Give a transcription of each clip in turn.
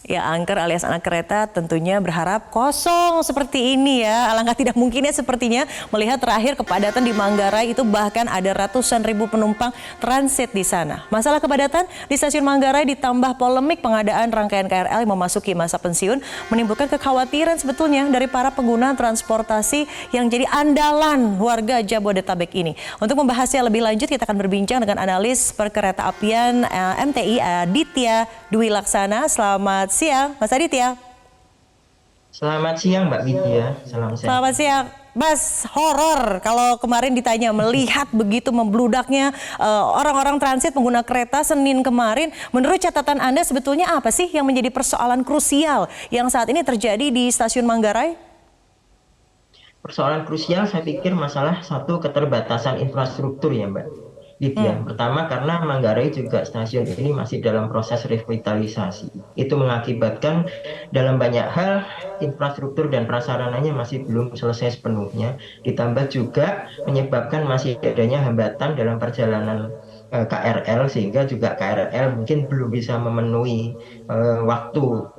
Ya, angker alias anak kereta tentunya berharap kosong seperti ini ya. Alangkah tidak mungkinnya sepertinya melihat terakhir kepadatan di Manggarai itu bahkan ada ratusan ribu penumpang transit di sana. Masalah kepadatan di stasiun Manggarai ditambah polemik pengadaan rangkaian KRL yang memasuki masa pensiun menimbulkan kekhawatiran sebetulnya dari para pengguna transportasi yang jadi andalan warga Jabodetabek ini. Untuk membahasnya lebih lanjut kita akan berbincang dengan analis perkereta-apian MTI Aditya Dwi Laksana. Selamat siang, Mas Aditya. Selamat siang Mbak Widya, salam sehat. Selamat siang. Mas, horor kalau kemarin ditanya melihat begitu membludaknya orang-orang transit pengguna kereta Senin kemarin. Menurut catatan Anda sebetulnya apa sih yang menjadi persoalan krusial yang saat ini terjadi di stasiun Manggarai? Persoalan krusial saya pikir masalah satu keterbatasan infrastruktur ya Mbak Widya. Hmm. Pertama karena Manggarai juga stasiun ini masih dalam proses revitalisasi. Itu mengakibatkan dalam banyak hal infrastruktur dan prasarananya masih belum selesai sepenuhnya. Ditambah juga menyebabkan masih adanya hambatan dalam perjalanan KRL sehingga juga KRL mungkin belum bisa memenuhi waktu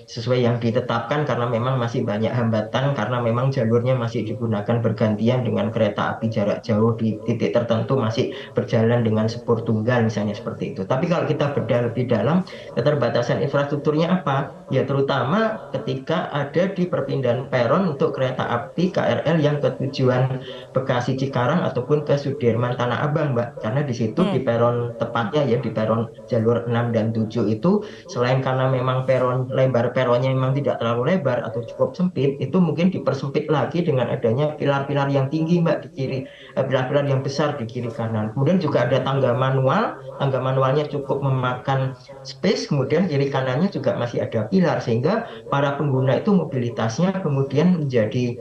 sesuai yang ditetapkan karena memang masih banyak hambatan karena memang jalurnya masih digunakan bergantian dengan kereta api jarak jauh di titik tertentu masih berjalan dengan sepur tunggal misalnya seperti itu. Tapi kalau kita bedah lebih dalam keterbatasan infrastrukturnya apa? Ya terutama ketika ada di perpindahan peron untuk kereta api KRL yang ke tujuan Bekasi Cikarang ataupun ke Sudirman Tanah Abang, Mbak. Karena di situ di Hmm. peron tepatnya ya di peron jalur 6 dan 7 itu selain karena memang lebar peronnya memang tidak terlalu lebar atau cukup sempit, itu mungkin dipersempit lagi dengan adanya pilar-pilar yang tinggi Mbak di kiri, pilar-pilar yang besar di kiri kanan. Kemudian juga ada tangga manualnya cukup memakan space, kemudian kiri kanannya juga masih ada pilar sehingga para pengguna itu mobilitasnya kemudian menjadi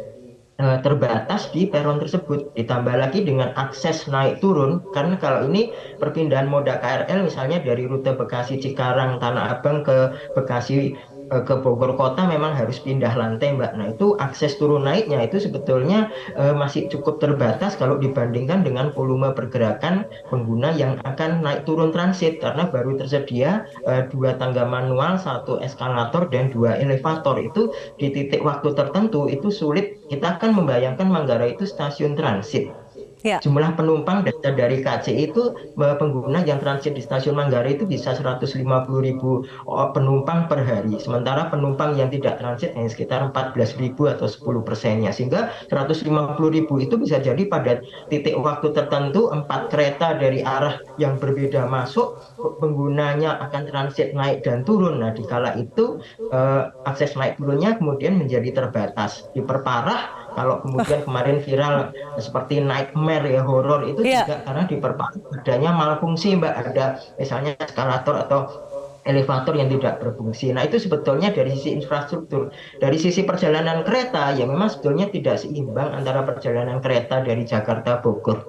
terbatas di peron tersebut. Ditambah lagi dengan akses naik turun, karena kalau ini perpindahan moda KRL misalnya dari rute Bekasi Cikarang Tanah Abang ke Bekasi ke Bogor Kota memang harus pindah lantai Mbak. Nah itu akses turun naiknya itu sebetulnya masih cukup terbatas kalau dibandingkan dengan volume pergerakan pengguna yang akan naik turun transit karena baru tersedia dua tangga manual, satu eskalator dan dua elevator. Itu di titik waktu tertentu itu sulit. Kita akan membayangkan Manggarai itu stasiun transit. Ya. Jumlah penumpang data dari KCI itu pengguna yang transit di stasiun Manggarai itu bisa 150.000 penumpang per hari. Sementara penumpang yang tidak transit hanya sekitar 14.000 atau 10%-nya. Sehingga 150.000 itu bisa jadi pada titik waktu tertentu 4 kereta dari arah yang berbeda masuk, penggunanya akan transit naik dan turun. Nah, dikala itu akses naik turunnya kemudian menjadi terbatas. Diperparah kalau kemudian kemarin viral seperti nightmare ya horor itu Ya. juga karena diperparah adanya malfungsi Mbak, ada misalnya eskalator atau elevator yang tidak berfungsi. Nah itu sebetulnya dari sisi infrastruktur. Dari sisi perjalanan kereta ya memang sebetulnya tidak seimbang antara perjalanan kereta dari Jakarta Bogor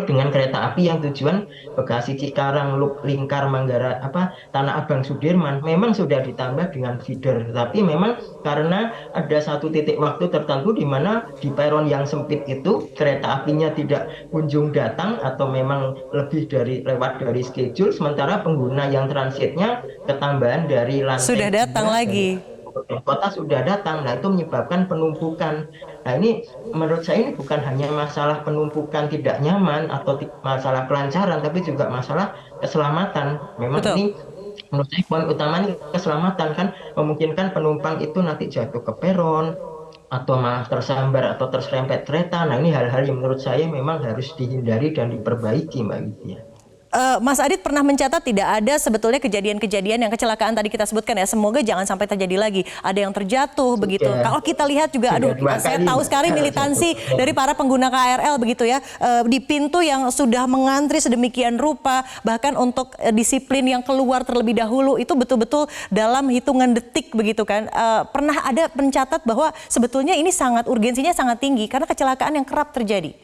dengan kereta api yang tujuan Bekasi Cikarang Loop Lingkar Manggarai Tanah Abang Sudirman memang sudah ditambah dengan feeder, tapi memang karena ada satu titik waktu tertentu di mana di peron yang sempit itu kereta apinya tidak kunjung datang atau memang lebih dari lewat dari schedule, sementara pengguna yang transitnya ketambahan dari Sudah lantai datang 2 dari lagi. kota sudah datang. Nah, itu menyebabkan penumpukan. Nah, ini menurut saya ini bukan hanya masalah penumpukan tidak nyaman atau masalah kelancaran, tapi juga masalah keselamatan. Memang Betul. ini menurut saya poin utamanya keselamatan kan memungkinkan penumpang itu nanti jatuh ke peron atau malah tersambar atau terserempet kereta. Nah, ini hal-hal yang menurut saya memang harus dihindari dan diperbaiki, Mbak Widya. Mas Adit pernah mencatat tidak ada sebetulnya kejadian-kejadian yang kecelakaan tadi kita sebutkan ya. Semoga jangan sampai terjadi lagi. Ada yang terjatuh begitu. Sudah Kalau kita lihat juga, sudah aduh, dua saya kali, tahu Mbak, sekali kalau jatuh militansi ke peron. dari para pengguna KRL begitu ya. Di pintu yang sudah mengantri sedemikian rupa, bahkan untuk disiplin yang keluar terlebih dahulu itu betul-betul dalam hitungan detik begitu kan. Pernah ada mencatat bahwa sebetulnya ini sangat urgensinya sangat tinggi karena kecelakaan yang kerap terjadi.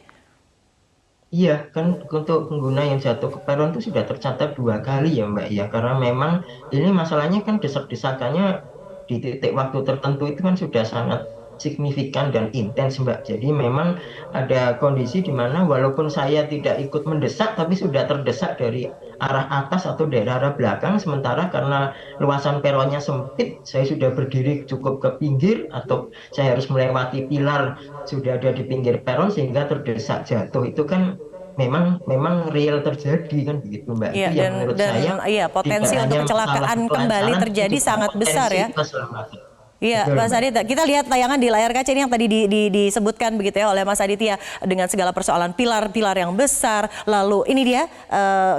Iya, kan untuk pengguna yang jatuh ke peron itu sudah tercatat 2 kali ya Mbak ya, karena memang ini masalahnya kan desak-desakannya di titik waktu tertentu itu kan sudah sangat signifikan dan intens Mbak. Jadi memang ada kondisi di mana walaupun saya tidak ikut mendesak, tapi sudah terdesak dari arah atas atau daerah arah belakang, sementara karena luasan peronnya sempit, saya sudah berdiri cukup ke pinggir atau saya harus melewati pilar sudah ada di pinggir peron sehingga terdesak jatuh. Itu kan memang memang real terjadi kan begitu Mbak. Iya, Itu yang menurut dan saya iya, tidak potensi untuk hanya masalah kecelakaan kembali kelancaran, tapi terjadi juga sangat besar potensi ya. keselamatan. Iya, Betul Mas Mbak. Adit, kita lihat tayangan di layar kaca ini yang tadi disebutkan begitu ya oleh Mas Aditya dengan segala persoalan pilar-pilar yang besar. Lalu ini dia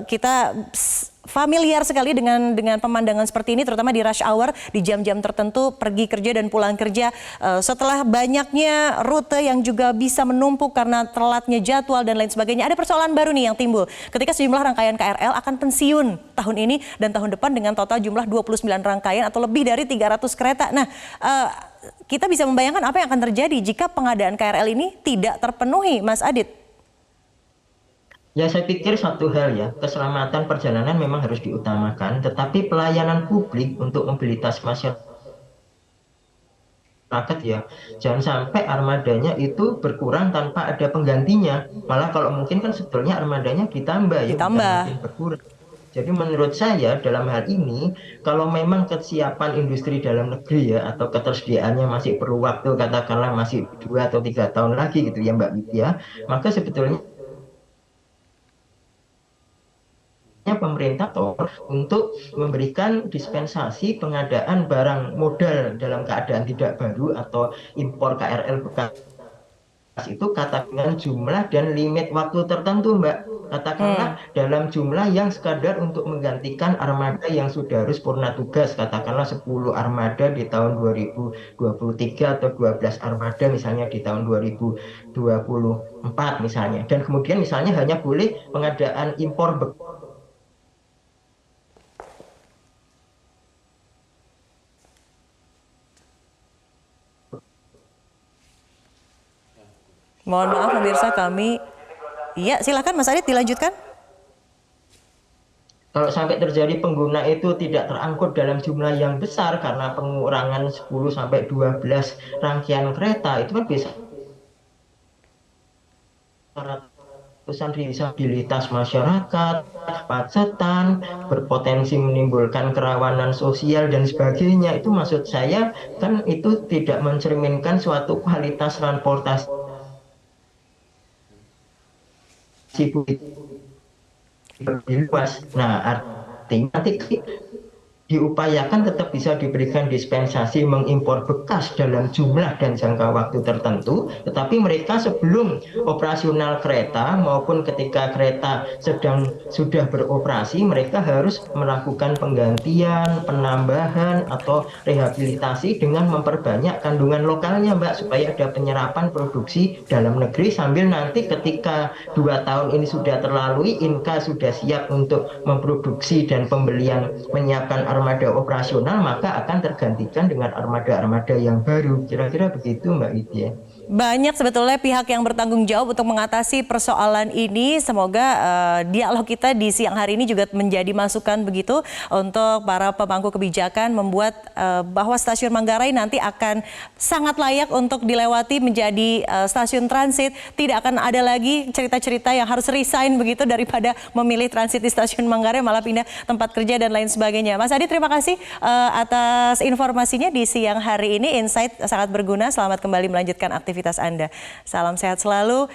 kita familiar sekali dengan pemandangan seperti ini, terutama di rush hour di jam-jam tertentu pergi kerja dan pulang kerja. Setelah banyaknya rute yang juga bisa menumpuk karena telatnya jadwal dan lain sebagainya, ada persoalan baru nih yang timbul ketika sejumlah rangkaian KRL akan pensiun tahun ini dan tahun depan dengan total jumlah 29 rangkaian atau lebih dari 300 kereta. Nah, kita bisa membayangkan apa yang akan terjadi jika pengadaan KRL ini tidak terpenuhi, Mas Adit. Ya, saya pikir satu hal ya, keselamatan perjalanan memang harus diutamakan, tetapi pelayanan publik untuk mobilitas masyarakat ya, jangan sampai armadanya itu berkurang tanpa ada penggantinya. Malah kalau mungkin kan sebetulnya armadanya ditambah ya, bukan Ditambah. makin berkurang. Jadi menurut saya dalam hal ini, kalau memang kesiapan industri dalam negeri ya, atau ketersediaannya masih perlu waktu, katakanlah masih 2 atau 3 tahun lagi gitu ya Mbak Widya, maka sebetulnya pemerintah untuk memberikan dispensasi pengadaan barang modal dalam keadaan tidak baru atau impor KRL bekas itu katakan jumlah dan limit waktu tertentu Mbak. Katakanlah dalam jumlah yang sekadar untuk menggantikan armada yang sudah harus purna tugas, katakanlah 10 armada di tahun 2023 atau 12 armada misalnya di tahun 2024 misalnya. Dan kemudian misalnya hanya boleh pengadaan impor bekas. Mohon maaf pemirsa kami. Iya, silakan Mas Adit dilanjutkan. Kalau sampai terjadi pengguna itu tidak terangkut dalam jumlah yang besar karena pengurangan 10 sampai 12 rangkaian kereta, itu kan bisa ratusan disabilitas masyarakat, kemacetan, berpotensi menimbulkan kerawanan sosial dan sebagainya. Itu maksud saya kan itu tidak mencerminkan suatu kualitas transportasi lebih luas. Nah, artinya nanti diupayakan tetap bisa diberikan dispensasi mengimpor bekas dalam jumlah dan jangka waktu tertentu, tetapi mereka sebelum operasional kereta maupun ketika kereta sudah beroperasi, mereka harus melakukan penggantian, penambahan atau rehabilitasi dengan memperbanyak kandungan lokalnya Mbak, supaya ada penyerapan produksi dalam negeri sambil nanti ketika 2 tahun ini sudah terlalui, Inka sudah siap untuk memproduksi dan pembelian menyiapkan armada operasional, maka akan tergantikan dengan armada-armada yang baru. Kira-kira begitu Mbak Widya. Banyak sebetulnya pihak yang bertanggung jawab untuk mengatasi persoalan ini. Semoga dialog kita di siang hari ini juga menjadi masukan begitu untuk para pemangku kebijakan membuat bahwa stasiun Manggarai nanti akan sangat layak untuk dilewati menjadi stasiun transit. Tidak akan ada lagi cerita-cerita yang harus resign begitu daripada memilih transit di stasiun Manggarai malah pindah tempat kerja dan lain sebagainya. Mas Adi, terima kasih atas informasinya di siang hari ini. Insight sangat berguna. Selamat kembali melanjutkan aktivitas Anda. Salam sehat selalu.